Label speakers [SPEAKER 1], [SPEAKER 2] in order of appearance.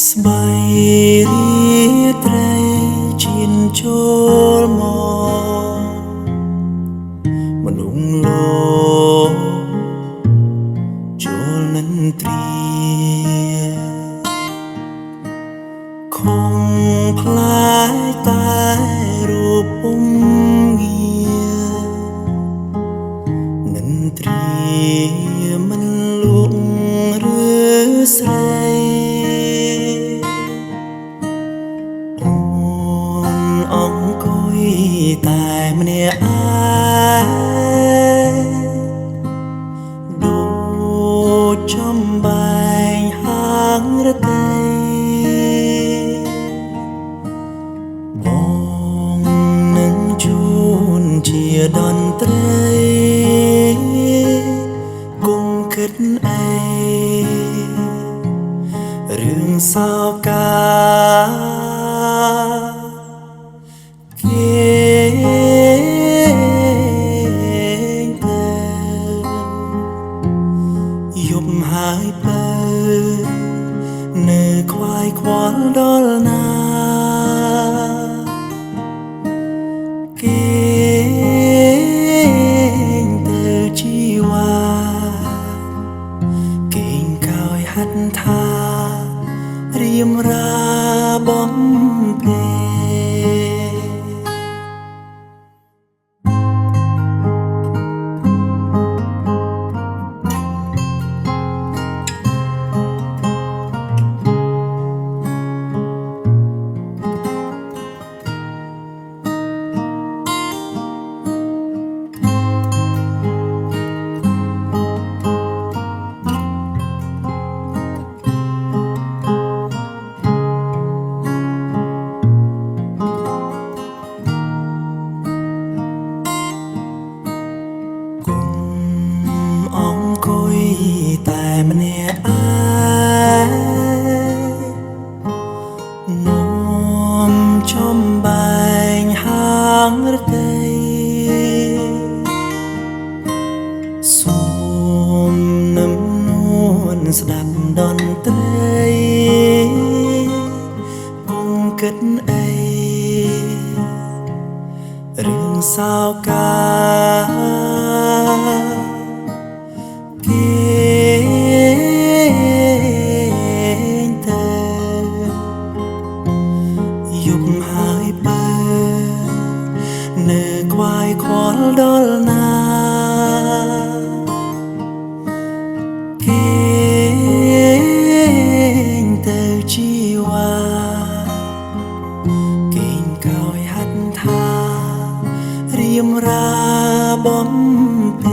[SPEAKER 1] ស្បែករាត្រីជៀនចូលមកមនុស្សលោកចូលនឹងទ្រាខំផ្លាយតែរូបពុំងារនឹងទ្រាមិនលួងឬស្រីអង្គុយតែម្នាក់ឯងដូចចំបែងហាងរតីបងនឹងជួនជាតន្ត្រីគុំគិតអីរឿងសោកាយប់ហើយបើនៅខ្វាយខ្វល់ដល់ណាគេទៅជីវ៉ាគេងកោយហាត់ថារៀមរាបំពេតែម្នាក់ឯងនាំចំបែងហាងរតីសូមនឹមនួនស្ដាប់តន្ត្រីគុំគិតអីរឿងសោកាយប់ហើយបើនៅខ្វាយខ្វល់ដល់ណាគេទៅជីវ៉ាគេងកោយហាត់ថារៀមរាបំពេ